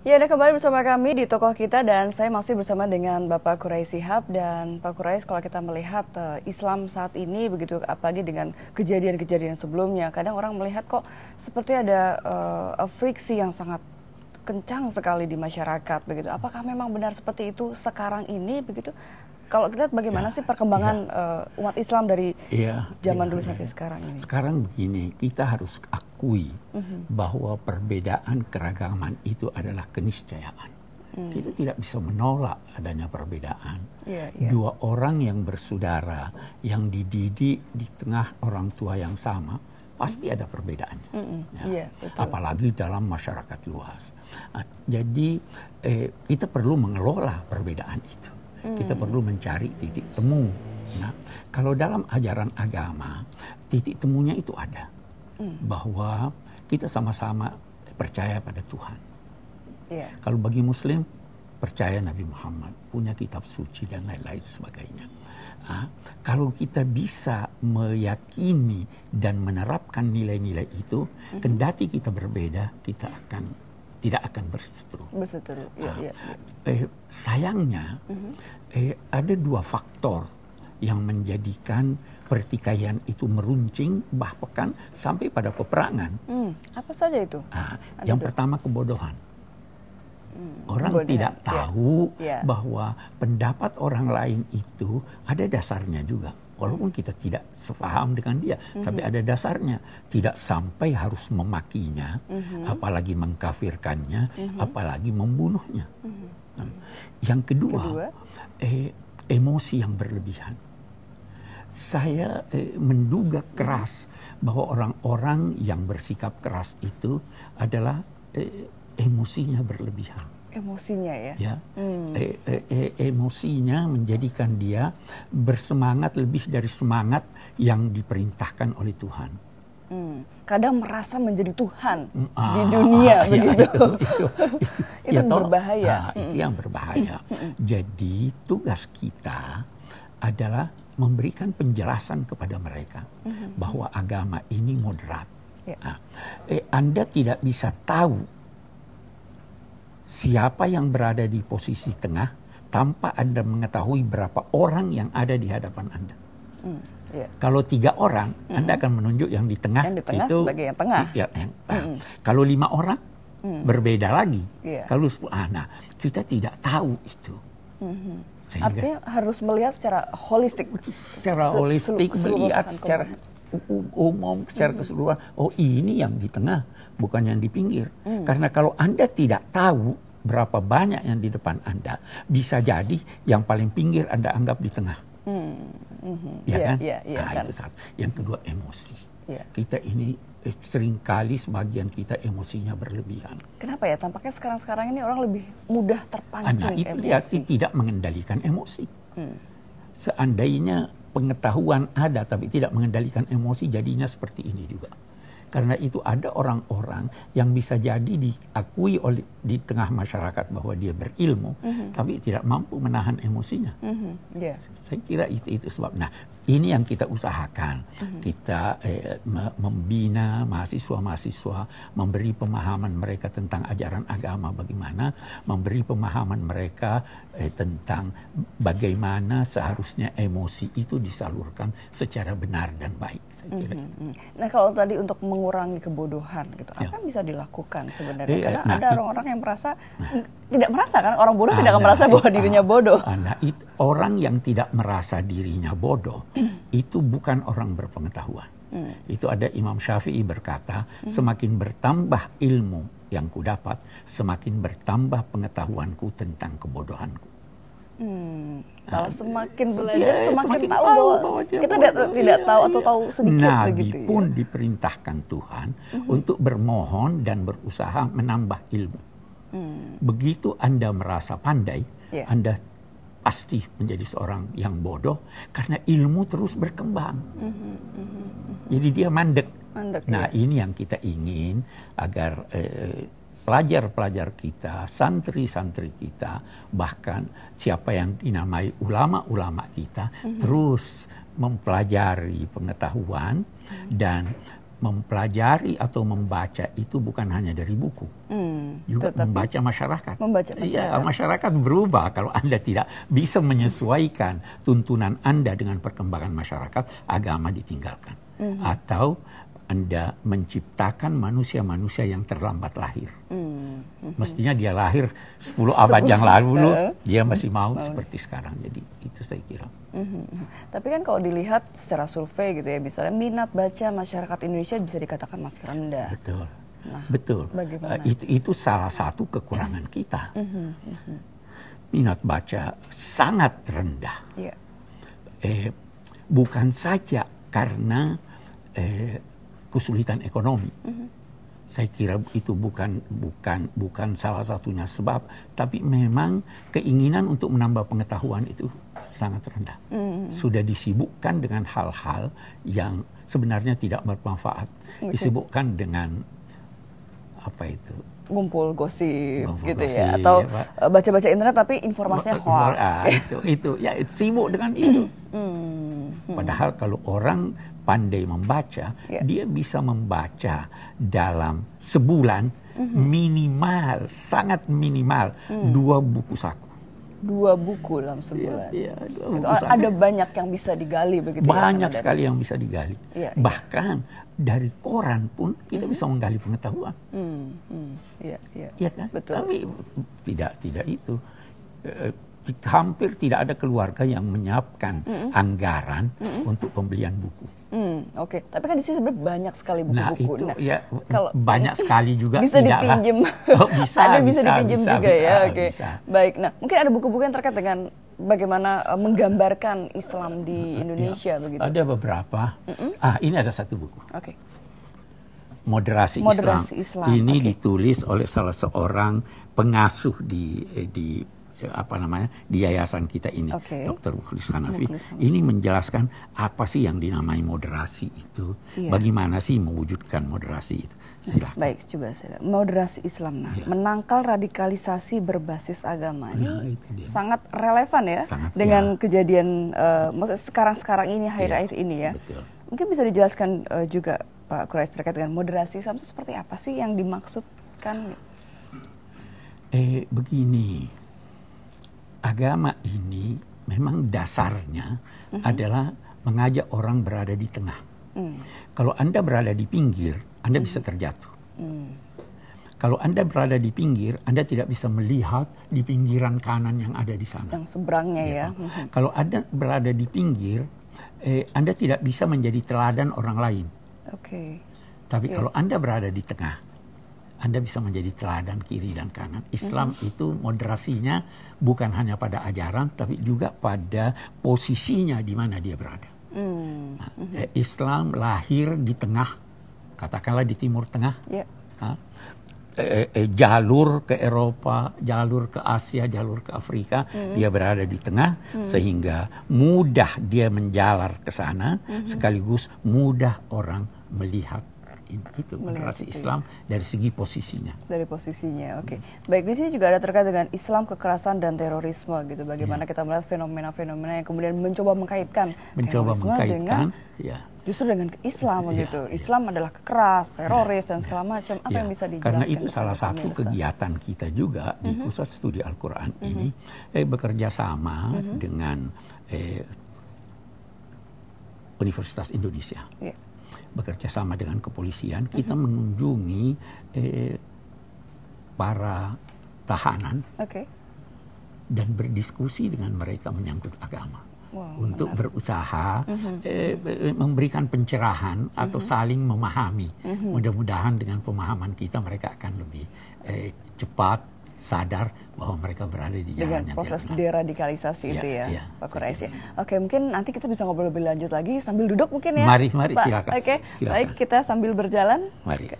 Ya, Anda kembali bersama kami di Tokoh Kita dan saya masih bersama dengan Bapak Quraish Shihab. Dan Pak Quraish, kalau kita melihat Islam saat ini begitu, apalagi dengan kejadian-kejadian sebelumnya, kadang orang melihat kok seperti ada friksi yang sangat kencang sekali di masyarakat begitu. Apakah memang benar seperti itu sekarang ini begitu? Kalau kita lihat bagaimana sih perkembangan umat Islam dari zaman dulu sampai sekarang ini? Sekarang begini, kita harus akui bahwa perbedaan keragaman itu adalah keniscayaan. Kita tidak bisa menolak adanya perbedaan. Dua orang yang bersaudara, yang dididik di tengah orang tua yang sama, pasti ada perbedaannya. Apalagi dalam masyarakat luas. Jadi kita perlu mengelola perbedaan itu. Kita perlu mencari titik temu. Nah, kalau dalam ajaran agama, titik temunya itu ada. Bahwa kita sama-sama percaya pada Tuhan. Kalau bagi Muslim, percaya Nabi Muhammad, punya kitab suci dan lain-lain sebagainya. Kalau kita bisa meyakini dan menerapkan nilai-nilai itu, kendati kita berbeda, kita tidak akan berseteru. Sayangnya, ada dua faktor yang menjadikan pertikaian itu meruncing, bahkan sampai pada peperangan. Apa saja itu? Yang pertama, kebodohan. Orang tidak tahu bahwa pendapat orang lain itu ada dasarnya juga. Walaupun kita tidak sepaham dengan dia, tapi ada dasarnya. Tidak sampai harus memakinya, apalagi mengkafirkannya, apalagi membunuhnya. Yang kedua, emosi yang berlebihan. Saya menduga keras bahwa orang-orang yang bersikap keras itu adalah emosinya berlebihan. Emosinya ya? Emosinya menjadikan dia bersemangat lebih dari semangat yang diperintahkan oleh Tuhan. Kadang merasa menjadi Tuhan di dunia begitu. Itu berbahaya. Itu yang berbahaya. Jadi tugas kita adalah memberikan penjelasan kepada mereka bahwa agama ini moderat. Anda tidak bisa tahu siapa yang berada di posisi tengah tanpa Anda mengetahui berapa orang yang ada di hadapan Anda. Kalau 3 orang, Anda akan menunjuk yang di tengah, itu sebagai yang tengah. Kalau 5 orang, berbeda lagi. Kalau 10, nah kita tidak tahu itu. Artinya harus melihat secara holistik. Secara holistik, melihat secara umum, secara keseluruhan. Oh, ini yang di tengah, bukan yang di pinggir. Karena kalau Anda tidak tahu berapa banyak yang di depan Anda, bisa jadi yang paling pinggir Anda anggap di tengah. Itu satu. Yang kedua, emosi. Kita ini seringkali sebagian kita emosinya berlebihan. Kenapa ya? Tampaknya sekarang ini orang lebih mudah terpancing itu dia tidak mengendalikan emosi. Seandainya pengetahuan ada tapi tidak mengendalikan emosi, jadinya seperti ini juga. Karena itu ada orang-orang yang bisa jadi diakui oleh di tengah masyarakat bahwa dia berilmu, tapi tidak mampu menahan emosinya. Saya kira itu sebab. Nah, ini yang kita usahakan. Kita membina mahasiswa-mahasiswa, memberi pemahaman mereka tentang ajaran agama bagaimana, memberi pemahaman mereka tentang bagaimana seharusnya emosi itu disalurkan secara benar dan baik. Saya kira. Nah, kalau tadi untuk mengurangi kebodohan gitu, apa yang bisa dilakukan sebenarnya? Karena ada orang-orang yang merasa tidak merasa kan, orang bodoh tidak akan merasa bahwa dirinya bodoh. Orang yang tidak merasa dirinya bodoh itu bukan orang berpengetahuan. Itu ada Imam Syafi'i berkata, semakin bertambah ilmu yang kudapat, semakin bertambah pengetahuanku tentang kebodohanku. Kalau semakin belajar, semakin tahu bahwa kita tidak tahu atau tahu sedikit. Nabi pun diperintahkan Tuhan untuk bermohon dan berusaha menambah ilmu. Begitu Anda merasa pandai, Anda pasti menjadi seorang yang bodoh karena ilmu terus berkembang. Jadi dia mandek. Ini yang kita ingin agar pelajar-pelajar kita, santri-santri kita, bahkan siapa yang dinamai ulama-ulama kita terus mempelajari pengetahuan dan mempelajari atau membaca itu bukan hanya dari buku, juga membaca masyarakat. Iya, masyarakat berubah kalau Anda tidak bisa menyesuaikan tuntunan Anda dengan perkembangan masyarakat, agama ditinggalkan. Atau Anda menciptakan manusia-manusia yang terlambat lahir. Mestinya dia lahir 10 abad yang lalu, dia masih mau seperti sekarang. Jadi itu saya kira. Tapi kan kalau dilihat secara survei gitu ya, misalnya minat baca masyarakat Indonesia bisa dikatakan masih rendah. Betul. Nah, betul. Itu salah satu kekurangan kita. Minat baca sangat rendah. Bukan saja karena kesulitan ekonomi. Saya kira itu bukan salah satunya sebab, tapi memang keinginan untuk menambah pengetahuan itu sangat rendah. Sudah disibukkan dengan hal-hal yang sebenarnya tidak bermanfaat. Disibukkan dengan apa itu? Ngumpul gosip gitu ya, atau baca-baca internet tapi informasinya hoax. Itu ya, sibuk dengan itu. Padahal kalau orang pandai membaca, dia bisa membaca dalam sebulan minimal, sangat minimal 2 buku saku. 2 buku dalam sebulan. Iya, 2 buku saku. Ada banyak yang bisa digali begitu. Banyak sekali yang bisa digali. Bahkan dari koran pun kita bisa menggali pengetahuan. Iya kan? Betul. Tapi tidak itu. Hampir tidak ada keluarga yang menyiapkan anggaran untuk pembelian buku. Oke. Tapi kan di sini sebenarnya banyak sekali buku-buku. Nah itu ya, kalau banyak sekali juga bisa dipinjem. Bisa dipinjem juga ya. Oke. Baik. Nah, mungkin ada buku-buku yang terkait dengan bagaimana menggambarkan Islam di Indonesia begitu. Ada beberapa. Ini ada satu buku. Oke. Moderasi Islam. Ini ditulis oleh salah seorang pengasuh di yayasan kita ini, Dr. Mukhlis Hanafi. Ini menjelaskan apa sih yang dinamai moderasi itu, bagaimana sih mewujudkan moderasi itu. Silakan. Baik, coba saya. Moderasi Islam, menangkal radikalisasi berbasis agama. Ini sangat relevan ya, dengan kejadian sekarang ini, akhir-akhir ini ya. Betul. Mungkin bisa dijelaskan juga Pak Quraisy terkait dengan moderasi Islam itu seperti apa sih yang dimaksudkan? Begini. Agama ini memang dasarnya adalah mengajak orang berada di tengah. Kalau Anda berada di pinggir, Anda bisa terjatuh. Kalau Anda berada di pinggir, Anda tidak bisa melihat di pinggiran kanan yang ada di sana. Yang seberangnya ya. Kalau Anda berada di pinggir, Anda tidak bisa menjadi teladan orang lain. Tapi kalau Anda berada di tengah, Anda bisa menjadi teladan kiri dan kanan. Islam itu moderasinya bukan hanya pada ajaran, tapi juga pada posisinya di mana dia berada. Islam lahir di tengah, katakanlah di Timur Tengah. Jalur ke Eropa, jalur ke Asia, jalur ke Afrika, dia berada di tengah, sehingga mudah dia menjalar ke sana, sekaligus mudah orang melihat. Itu moderasi Islam dari segi posisinya. Dari posisinya, oke. Baik, di sini juga ada terkait dengan Islam, kekerasan dan terorisme gitu. Bagaimana kita melihat fenomena-fenomena yang kemudian mencoba mengkaitkan dengan justru dengan Islam gitu. Islam adalah keras, teroris dan segala macam. Apa yang bisa dijelaskan? Karena itu salah satu kegiatan kita juga di Pusat Studi Al-Quran ini bekerja sama dengan Universitas Indonesia. Bekerja sama dengan kepolisian, kita mengunjungi para tahanan dan berdiskusi dengan mereka menyangkut agama. Untuk berusaha memberikan pencerahan atau saling memahami. Mudah-mudahan dengan pemahaman kita mereka akan lebih cepat sadar bahwa mereka berada di jalan yang proses deradikalisasi itu ya, Pak Quraisy. Oke, mungkin nanti kita bisa ngobrol lebih lanjut lagi sambil duduk mungkin ya. Mari silakan. Oke, baik, kita sambil berjalan. Mari.